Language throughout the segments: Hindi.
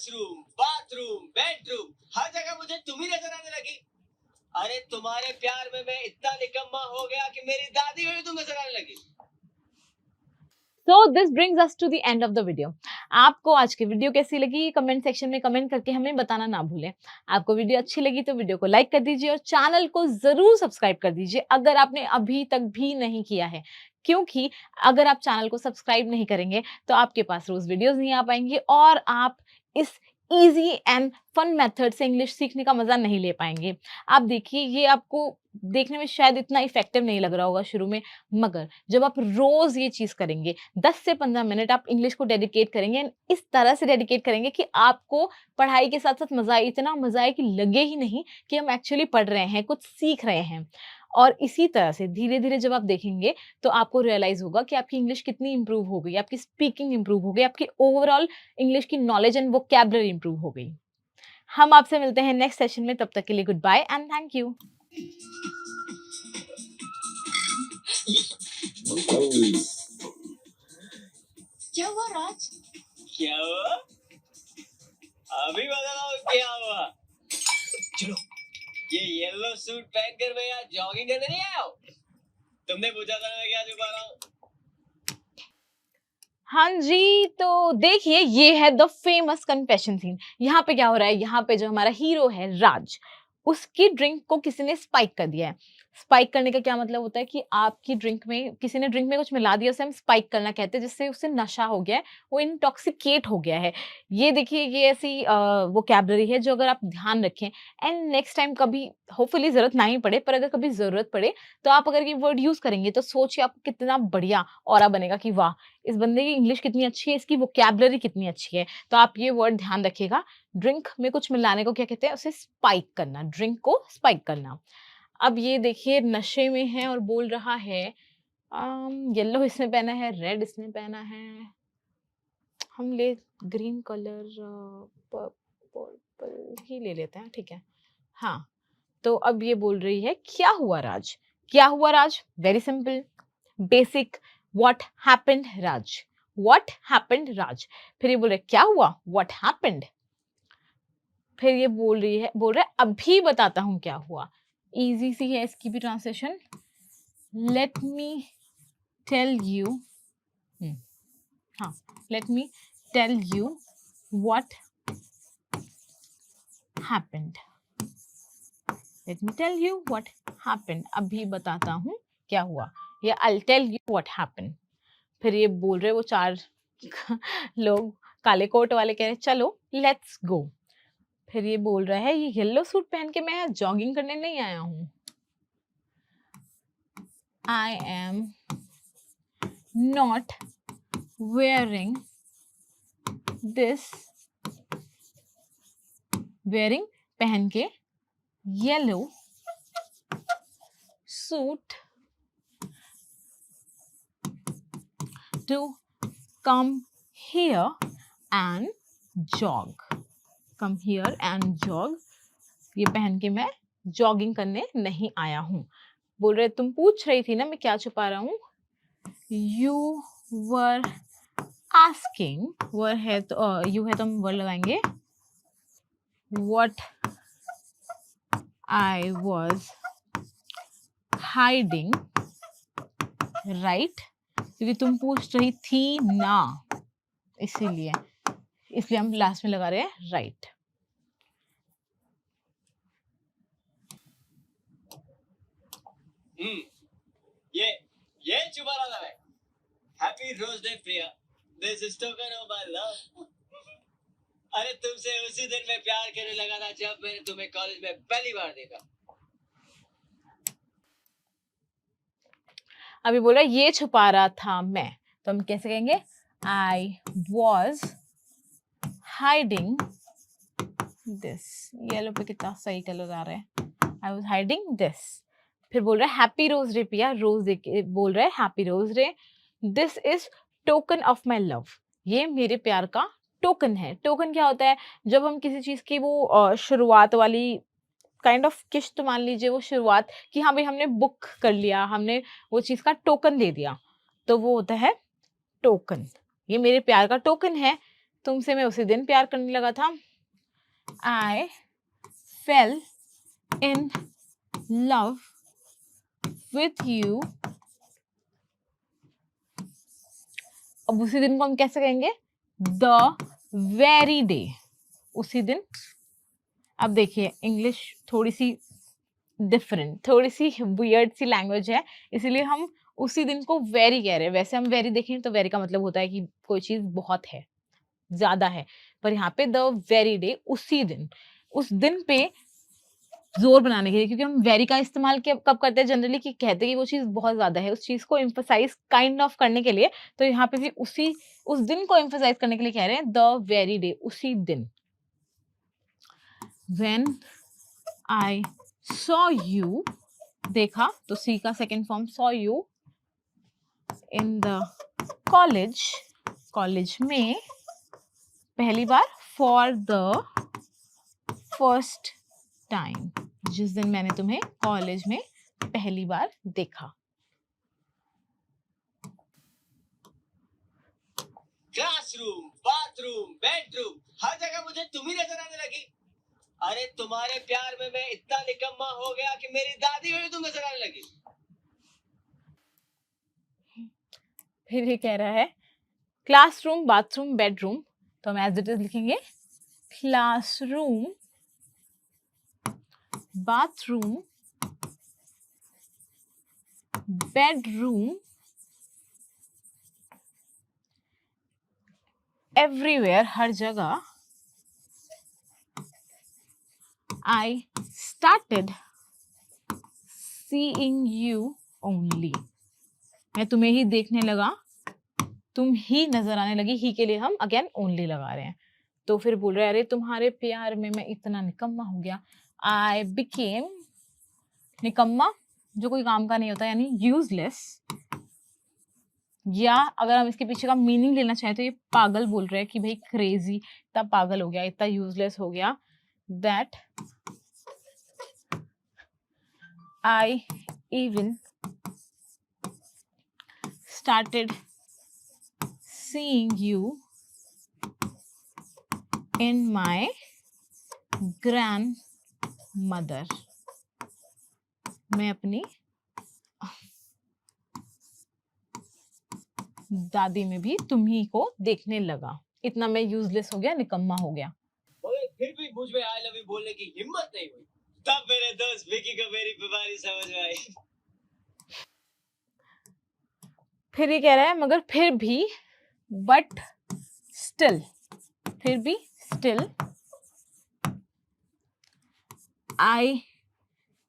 वॉशरूम, बाथरूम, बेडरूम, हर जगह मुझे तुम ही नजर आने लगी। अरे तुम्हारे प्यार में मैं इतना निकम्मा हो गया कि मेरी दादी में भी तुम नजर आने लगी। So this brings us to the end of the video. आपको आज की वीडियो कैसी लगी कमेंट सेक्शन में कमेंट करके हमें बताना ना भूलें। आपको वीडियो अच्छी लगी तो वीडियो को लाइक कर दीजिए और चैनल को जरूर सब्सक्राइब कर दीजिए अगर आपने अभी तक भी नहीं किया है, क्योंकि अगर आप चैनल को सब्सक्राइब नहीं करेंगे तो आपके पास रोज वीडियोस नहीं आ पाएंगी और आप इस इजी एंड फन मेथड से इंग्लिश सीखने का मजा नहीं ले पाएंगे। आप देखिए, ये आपको देखने में शायद इतना इफेक्टिव नहीं लग रहा होगा शुरू में, मगर जब आप रोज ये चीज करेंगे, 10 से 15 मिनट आप इंग्लिश को डेडिकेट करेंगे, इस तरह से डेडिकेट करेंगे कि आपको पढ़ाई के साथ साथ मजा आए, इतना मजा आए कि लगे ही नहीं कि हम एक्चुअली पढ़ रहे हैं, कुछ सीख रहे हैं। और इसी तरह से धीरे धीरे जब आप देखेंगे तो आपको रियलाइज होगा कि आपकी इंग्लिश कितनी इंप्रूव हो गई, आपकी स्पीकिंग इंप्रूव हो गई, आपकी ओवरऑल इंग्लिश की नॉलेज एंड वोकैबुलरी इंप्रूव हो गई। हम आपसे मिलते हैं नेक्स्ट सेशन में, तब तक के लिए goodbye and thank you. क्या हुआ राज? क्या हुआ? अभी बताओ क्या हुआ। चलो, ये येलो सूट पहनकर मैं यहाँ जॉगिंग करने नहीं आया हूँ। तुमने पूछा था मैं क्या छुपा रहा हूँ। हाँ जी, तो देखिए ये है द फेमस कन्फेशन सीन। यहाँ पे क्या हो रहा है, यहाँ पे जो हमारा हीरो है राज, उसकी ड्रिंक को किसी ने स्पाइक कर दिया है। स्पाइक करने का क्या मतलब होता है कि आपकी ड्रिंक में किसी ने ड्रिंक में कुछ मिला दिया, उसे हम स्पाइक करना कहते हैं, जिससे उसे नशा हो गया है, वो इंटॉक्सिकेट हो गया है। ये देखिए, ये ऐसी वोकैबुलरी है जो अगर आप ध्यान रखें एंड नेक्स्ट टाइम कभी होपफुली जरूरत ना ही पड़े, पर अगर कभी जरूरत पड़े तो आप अगर ये वर्ड यूज करेंगे तो सोचिए आपको कितना बढ़िया ऑरा बनेगा कि वाह, इस बंदे की इंग्लिश कितनी अच्छी है, इसकी वोकैबुलरी कितनी अच्छी है। तो आप ये वर्ड ध्यान रखिएगा, ड्रिंक में कुछ मिलाने को क्या कहते हैं, उसे स्पाइक करना, ड्रिंक को स्पाइक करना। अब ये देखिए नशे में है और बोल रहा है येलो इसने पहना है, रेड इसने पहना है, हम ले ग्रीन कलर, पर्पल ही ले लेते हैं, ठीक है। हाँ, तो अब ये बोल रही है क्या हुआ राज, क्या हुआ Raj, very simple basic, what happened Raj, what happened Raj. फिर ये बोल रहे क्या हुआ, व्हाट हैपेंड। फिर ये बोल रही है, बोल रहा है अभी बताता हूं क्या हुआ। इजी सी है इसकी भी translation, let me tell you, हाँ, let me tell you what happened, let me tell you what happened, अभी बताता हूँ क्या हुआ, या I tell you what happened. फिर ये बोल रहे वो चार लोग काले कोट वाले कह रहे चलो लेट्स गो। फिर ये बोल रहा है ये येलो सूट पहन के मैं जॉगिंग करने नहीं आया हूँ, I am not wearing this, wearing पहन के, yellow suit to come here and jog, come here and jog, ये पहन के मैं जॉगिंग करने नहीं आया हूँ। बोल रहे तुम पूछ रही थी ना मैं क्या छुपा रहा हूँ, यू वर आस्किंग, वर है तो यू है तो हम वर लगाएंगे, what I was hiding, right, क्योंकि तुम पूछ रही थी ना, इसीलिए इसलिए हम लास्ट में लगा रहे हैं राइट। ये छुपा रहा था मैं। Happy rose day Priya, this is token of my love. अरे तुमसे उसी दिन मैं प्यार करने लगा था जब मैंने तुम्हें कॉलेज में पहली बार देखा। अभी बोल रहा ये छुपा रहा था मैं, तो हम कैसे कहेंगे, I was hiding this, yellow पे कितना सही कलर आ रहा है, आई वॉज हाइडिंग दिस। फिर बोल रहा है हैप्पी रोज डे पिया, रोज डे बोल रहा है happy rose day, this is token of my love, ये मेरे प्यार का टोकन है। टोकन क्या होता है, जब हम किसी चीज की वो शुरुआत वाली काइंड ऑफ किश्त मान लीजिए, वो शुरुआत कि हाँ भाई हमने बुक कर लिया, हमने वो चीज का टोकन दे दिया, तो वो होता है टोकन, ये मेरे प्यार का टोकन है। तुमसे मैं उसी दिन प्यार करने लगा था। I fell in love with you। अब उसी दिन को हम कैसे कहेंगे? The very day। उसी दिन। अब देखिए इंग्लिश थोड़ी सी डिफरेंट, थोड़ी सी वियर्ड सी लैंग्वेज है, इसीलिए हम उसी दिन को वेरी कह रहे हैं। वैसे हम वेरी देखें तो वेरी का मतलब होता है कि कोई चीज बहुत है, ज्यादा है, पर यहाँ पे द वेरी डे, उसी दिन, उस दिन पे जोर बनाने के लिए, क्योंकि हम वेरी का इस्तेमाल कब करते हैं जनरली, कि कहते हैं कि वो चीज बहुत ज्यादा है, उस चीज को एम्फसाइज काइंड ऑफ करने के लिए। तो यहाँ पे भी उस दिन को एम्फसाइज करने के लिए कह रहे हैं द वेरी डे, उसी दिन। When I saw you, देखा, तो सी का second form saw you in the college, college में पहली बार, for the first time, जिस दिन मैंने तुम्हें कॉलेज में पहली बार देखा। क्लासरूम, बाथरूम, बेडरूम, हर जगह मुझे तुम ही नजर आने लगी। अरे तुम्हारे प्यार में मैं इतना निकम्मा हो गया कि मेरी दादी में भी तुम नजर आने लगी। फिर ये कह रहा है क्लासरूम, बाथरूम, बेडरूम, तो हम एज इट इज लिखेंगे क्लासरूम, बाथरूम, बेडरूम, एवरीवेयर, हर जगह। I started seeing you only, मैं तुम्हें ही देखने लगा, तुम ही नजर आने लगी। ही के लिए हम अगेन ओनली लगा रहे हैं। तो फिर बोल रहे हैं अरे तुम्हारे प्यार में मैं इतना निकम्मा हो गया। I became, निकम्मा जो कोई काम का नहीं होता, यानी यूजलेस, या अगर हम इसके पीछे का मीनिंग लेना चाहें तो ये पागल बोल रहे हैं कि भाई क्रेजी, इतना पागल हो गया, इतना यूजलेस हो गया, that I even started seeing you in my grandmother, मैं अपनी दादी में भी तुम्ही को देखने लगा, इतना मैं यूजलेस हो गया, निकम्मा हो गया। मगर फिर भी मुझ में आई लव यू बोलने की हिम्मत नहीं हुई। तब मेरे दोस्त विकी को मेरी बीमारी समझ में आई। फिर ये कह रहा है मगर फिर भी, बट स्टिल, फिर भी still, I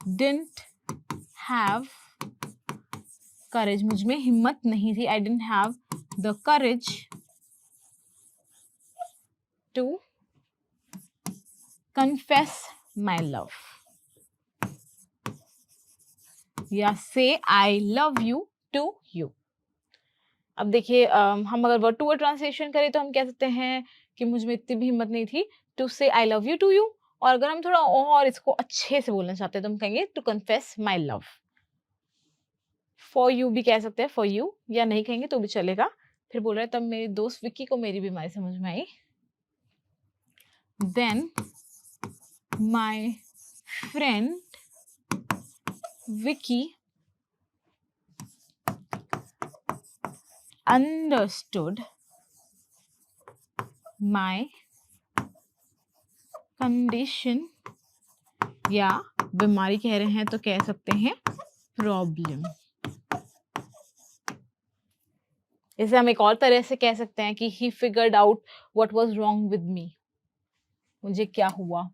didn't have courage, मुझ में हिम्मत नहीं थी, I didn't have the courage to confess my love, या say I love you to you। अब देखिए हम अगर वर्ड टू वर्ड ट्रांसलेशन करें तो हम कह सकते हैं कि मुझ में इतनी भी हिम्मत नहीं थी to say I love you to you, और अगर हम थोड़ा और इसको अच्छे से बोलना चाहते हैं तो हम कहेंगे to confess my love. For you भी कह सकते हैं, फॉर यू, या नहीं कहेंगे तो भी चलेगा। फिर बोल रहे हैं तब मेरे दोस्त विक्की को मेरी बीमारी समझ में आई। Then my friend Vicky understood my condition, या बीमारी कह रहे हैं तो कह सकते हैं प्रॉब्लम। इसे हम एक और तरह से कह सकते हैं कि he figured out what was wrong with me, मुझे क्या हुआ।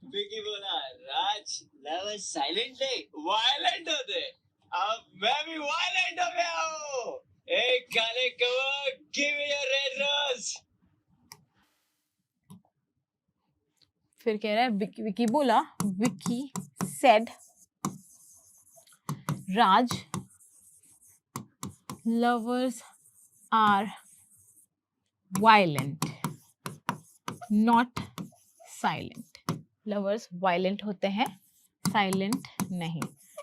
विकी बोला राज लव साइलेंट नहीं वायलेंट होते, अब मैं भी वायलेंट हो गया हूँ। ए काले कौवा give me your red rose. फिर कह रहा है विकी बोला, Vicky said Raj lovers are violent not silent, lovers violent होते हैं, silent नहीं।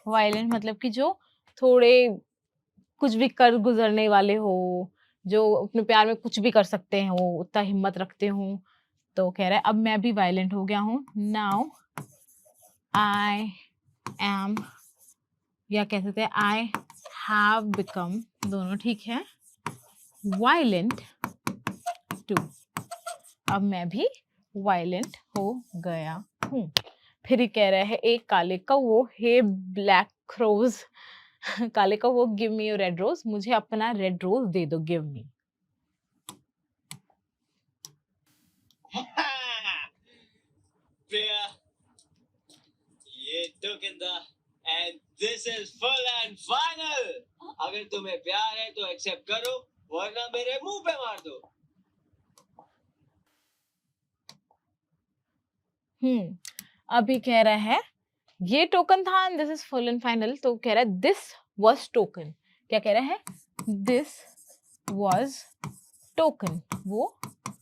violent मतलब कि जो थोड़े कुछ भी कर गुजरने वाले हो, जो अपने प्यार में कुछ भी कर सकते हो, उतना हिम्मत रखते हो। तो कह रहा है अब मैं भी वायलेंट हो गया हूँ। नाउ आई एम, या कह सकते हैं आई हैव बिकम, दोनों ठीक है, वायलेंट टू। अब मैं भी वायलेंट हो गया हूँ। फिर ये कह रहा है एक काले कौओ, हे ब्लैक रोज, काले कौओ give me your red rose, मुझे अपना रेड रोज दे दो, गिव मी। Priya, ये तो कहता and this is full and final. अगर तुम्हें प्यार है तो एक्सेप्ट करो, वरना मेरे मुंह पे मार दो। अभी कह रहा है ये टोकन था, this is full and final. तो कह रहा है दिस वाज टोकन, क्या कह रहा है, दिस वाज टोकन, वो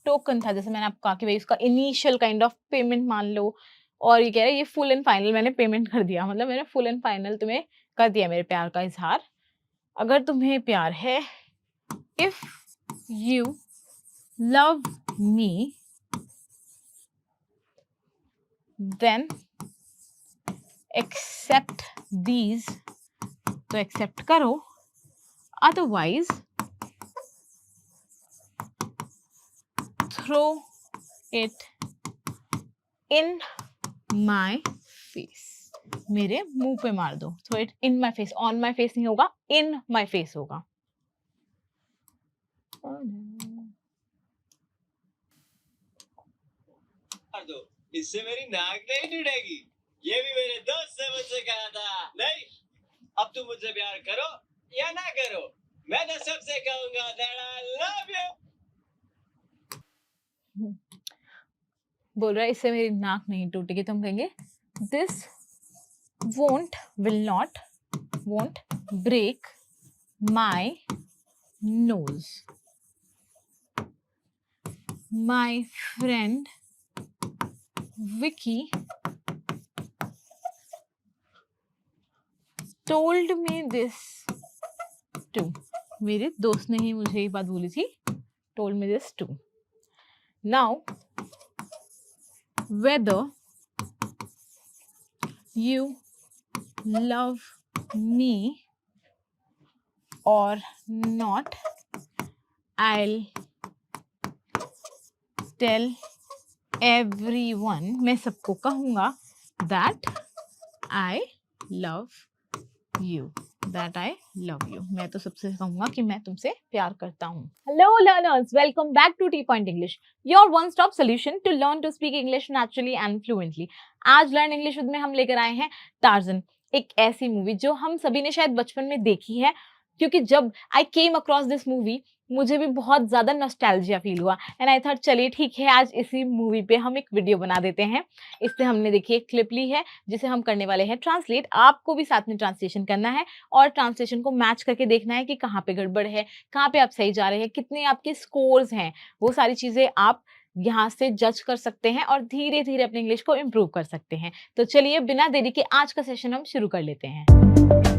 टोकन था। जैसे मैंने आपको कहा कि भाई उसका इनिशियल काइंड ऑफ पेमेंट मान लो, और ये कह रहा है ये फुल एंड फाइनल मैंने पेमेंट कर दिया, मतलब मैंने फुल एंड फाइनल तुम्हें कर दिया मेरे प्यार का इजहार। अगर तुम्हें प्यार है, if you love me then accept these, तो एक्सेप्ट करो, otherwise throw it in my face, मेरे मुंह पे मार दो। Throw it in my face, on my face नहीं होगा, इन माई फेस होगा। मार दो, इससे मेरी नाक नहीं टूटेगी। ये भी मेरे दोस्त ने मुझसे कहा था। नहीं, अब तुम मुझसे प्यार करो या ना करो, मैं तो सबसे कहूंगा that I love you। बोल रहा है इससे मेरी नाक नहीं टूटेगी, तो हम कहेंगे this won't, will not, won't break my nose. My friend Vicky told me this too. मेरे दोस्त ने ही मुझे ये बात बोली थी, told me this too. Now, whether you love me or not, I'll tell everyone, मैं सबको कहूँगा that I love you, that I love you, मैं तो सबसे कहूँगा कि मैं तुमसे प्यार करता हूँ। Hello learners, welcome back to T Point English, your one stop solution to learn to speak English naturally and fluently. आज लर्न इंग्लिश विद में हम लेकर आए हैं टार्जन, एक ऐसी मूवी जो हम सभी ने शायद बचपन में देखी है, क्योंकि जब आई केम अक्रॉस दिस मूवी मुझे भी बहुत ज़्यादा नॉस्टैल्जिया फील हुआ एंड आई थॉट चलिए ठीक है आज इसी मूवी पे हम एक वीडियो बना देते हैं। इससे हमने देखिए एक क्लिप ली है जिसे हम करने वाले हैं ट्रांसलेट। आपको भी साथ में ट्रांसलेशन करना है और ट्रांसलेशन को मैच करके देखना है कि कहाँ पे गड़बड़ है, कहाँ पे आप सही जा रहे हैं, कितने आपके स्कोर्स हैं, वो सारी चीज़ें आप यहाँ से जज कर सकते हैं और धीरे धीरे अपने इंग्लिश को इम्प्रूव कर सकते हैं। तो चलिए बिना देरी के आज का सेशन हम शुरू कर लेते हैं।